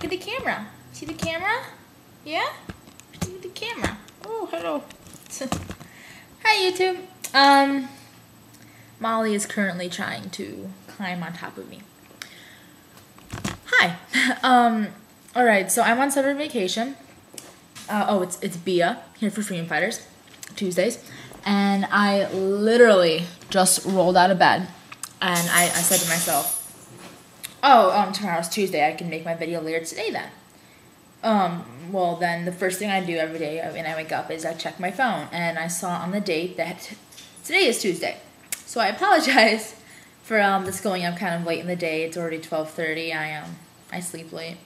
Look at the camera. See the camera? Yeah? See the camera. Oh, hello. Hi, YouTube. Molly is currently trying to climb on top of me. Hi. Alright, so I'm on summer vacation. It's Bea here for Freedom Fighters Tuesdays. And I literally just rolled out of bed. And I said to myself, tomorrow's Tuesday, I can make my video later today then. Well then the first thing I do every day when I wake up is I check my phone, and I saw on the date that today is Tuesday. So I apologize for this going up kind of late in the day. It's already 12:30. I sleep late.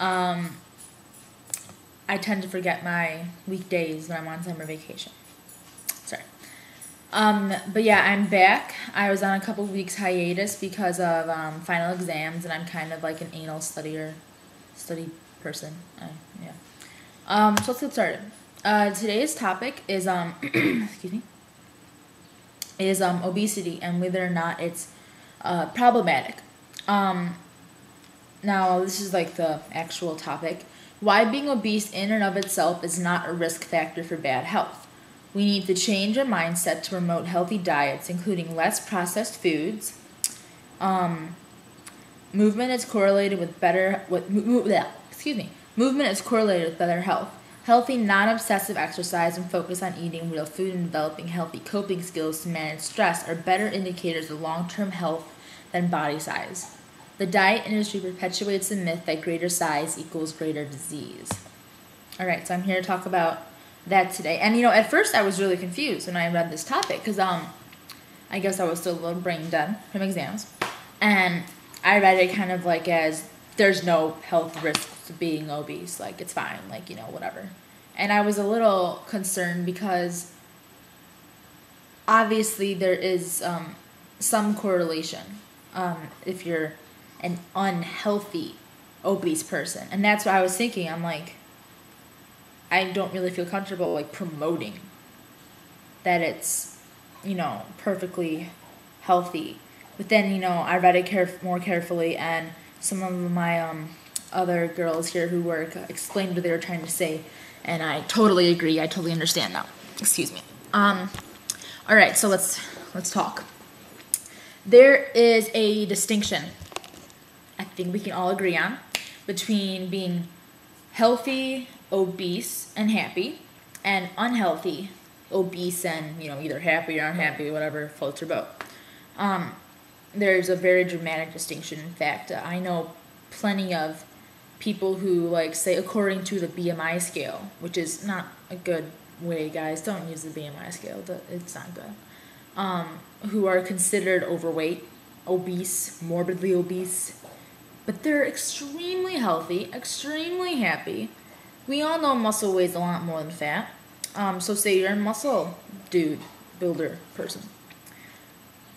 I tend to forget my weekdays when I'm on summer vacation. Sorry. But yeah, I'm back. I was on a couple weeks hiatus because of final exams, and I'm kind of like an anal study person. So let's get started. Today's topic is excuse me, is obesity and whether or not it's problematic. Now this is like the actual topic. Why being obese in and of itself is not a risk factor for bad health. We need to change our mindset to promote healthy diets, including less processed foods. Movement is correlated with better health. Healthy, non-obsessive exercise and focus on eating real food and developing healthy coping skills to manage stress are better indicators of long-term health than body size. The diet industry perpetuates the myth that greater size equals greater disease. Alright, so I'm here to talk about that today. And at first I was really confused when I read this topic because I guess I was still a little brain dead from exams. And I read it kind of like as there's no health risks to being obese, like it's fine, like whatever. And I was a little concerned because obviously there is some correlation if you're an unhealthy obese person. And that's what I was thinking. I'm like, I don't really feel comfortable like promoting that it's perfectly healthy. But then I read it more carefully, and some of my other girls here who work explained what they were trying to say, and I totally agree. I totally understand now. Excuse me. All right, so let's talk. There is a distinction I think we can all agree on between being healthy, obese, and happy, and unhealthy, obese, and either happy or unhappy, whatever floats your boat. There's a very dramatic distinction. In fact, I know plenty of people who say according to the BMI scale, which is not a good way, guys. Don't use the BMI scale. It's not good. Who are considered overweight, obese, morbidly obese, but they're extremely healthy, extremely happy. We all know muscle weighs a lot more than fat. So say you're a muscle builder person.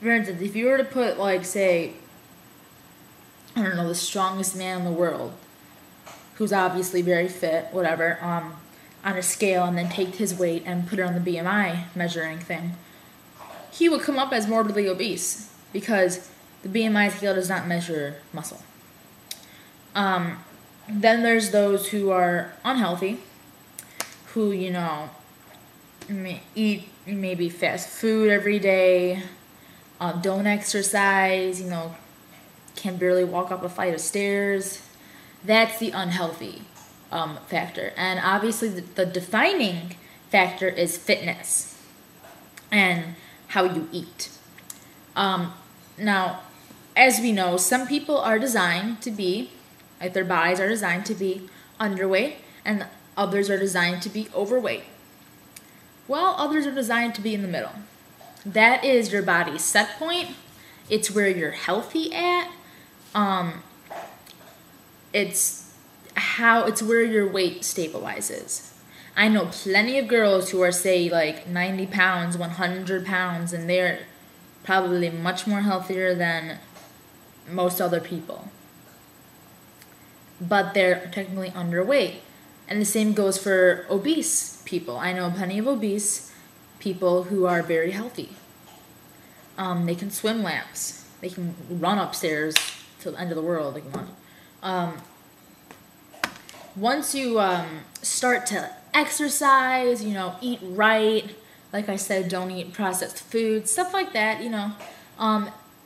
For instance, if you were to put say, I don't know, the strongest man in the world, who's obviously very fit, whatever, on a scale, and then take his weight and put it on the BMI measuring thing, he would come up as morbidly obese because the BMI scale does not measure muscle. Then there's those who are unhealthy, who, eat maybe fast food every day, don't exercise, can barely walk up a flight of stairs. That's the unhealthy factor. And obviously the defining factor is fitness and how you eat. Now, as we know, some people are designed to be, their bodies are designed to be underweight, and others are designed to be overweight. Well, others are designed to be in the middle. That is your body's set point. It's where you're healthy at. It's where your weight stabilizes. I know plenty of girls who are, say, 90 pounds, 100 pounds, and they're probably much more healthier than most other people. But they're technically underweight. And the same goes for obese people. I know plenty of obese people who are very healthy. They can swim laps. They can run upstairs to the end of the world. They can run. once you start to exercise, you know, eat right, like I said, don't eat processed food, stuff like that, you know,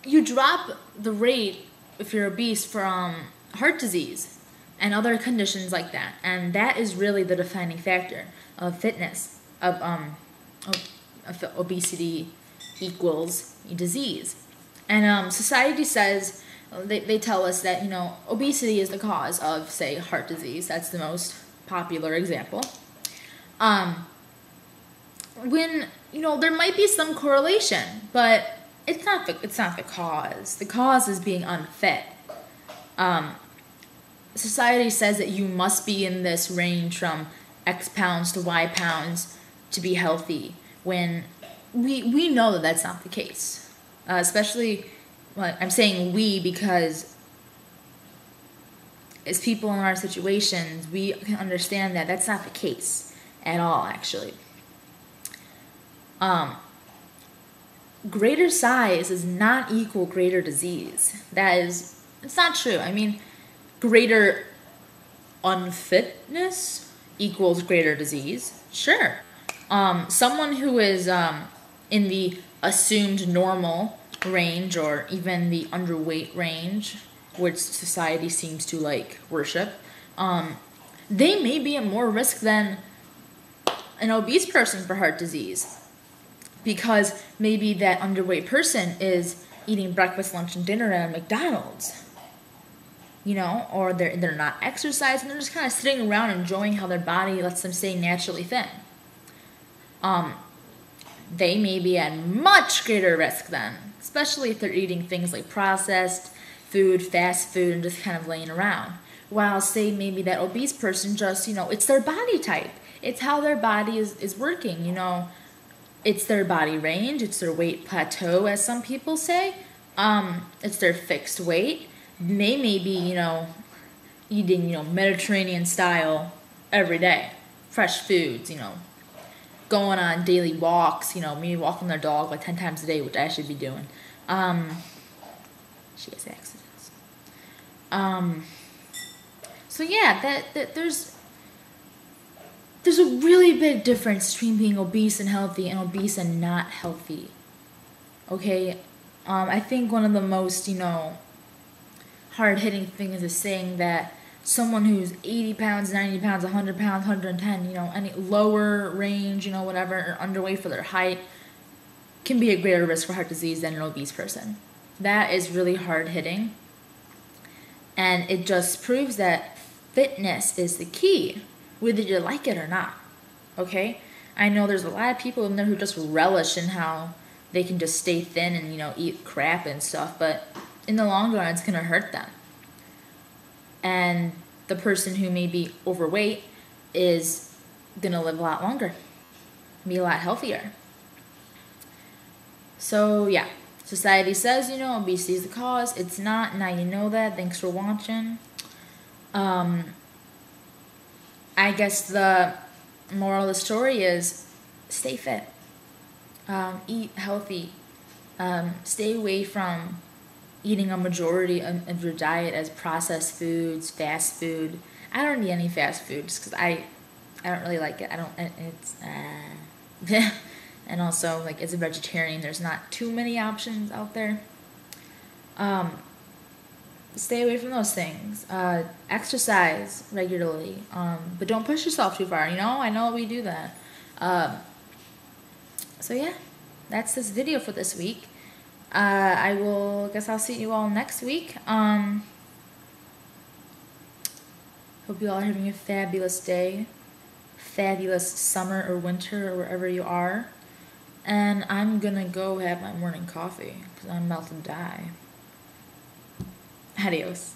you drop the rate if you're obese for heart disease and other conditions like that. And that is really the defining factor of fitness, of obesity equals disease. And society says, they tell us that, you know, obesity is the cause of, say, heart disease. That's the most popular example. When, you know, there might be some correlation, but it's not the cause. The cause is being unfit. Society says that you must be in this range from X pounds to Y pounds to be healthy, when we know that that's not the case. Especially, well, I'm saying we because as people in our situations, we can understand that that's not the case at all, actually. Greater size does not equal greater disease. It's not true. I mean, greater unfitness equals greater disease. Sure. Someone who is in the assumed normal range or even the underweight range, which society seems to like worship, they may be at more risk than an obese person for heart disease, because maybe that underweight person is eating breakfast, lunch, and dinner at McDonald's, you know, or they're not exercising, they're just kind of sitting around enjoying how their body lets them stay naturally thin. They may be at much greater risk then, especially if they're eating things like processed food, fast food, and just kind of laying around. While, say, maybe that obese person just, you know, it's their body type. It's how their body is working, you know. It's their body range. It's their weight plateau, as some people say. It's their fixed weight. They may be, you know, eating, you know, Mediterranean style every day. Fresh foods, you know. Going on daily walks, you know, maybe walking their dog like 10 times a day, which I should be doing. She has accidents. So yeah, there's a really big difference between being obese and healthy and obese and not healthy. Okay? I think one of the most, you know, hard-hitting things is saying that someone who's 80 pounds, 90 pounds, 100 pounds, 110, you know, any lower range, you know, whatever, or underweight for their height, can be at greater risk for heart disease than an obese person. That is really hard-hitting. And it just proves that fitness is the key, whether you like it or not. Okay? I know there's a lot of people in there who just relish in how they can just stay thin and, you know, eat crap and stuff, but in the long run, it's going to hurt them. And the person who may be overweight is going to live a lot longer, be a lot healthier. So, yeah, society says, you know, obesity is the cause. It's not. Now you know that. Thanks for watching. I guess the moral of the story is stay fit. Eat healthy. Stay away from eating a majority of your diet as processed foods, fast food. I don't eat any fast food just because I don't really like it. And also, like, as a vegetarian, there's not too many options out there. Stay away from those things. Exercise regularly, but don't push yourself too far, you know? I know we do that. So yeah, that's this video for this week. I'll see you all next week. Hope you all are having a fabulous day, fabulous summer or winter or wherever you are. And I'm gonna go have my morning coffee because I'm about to die. Adios.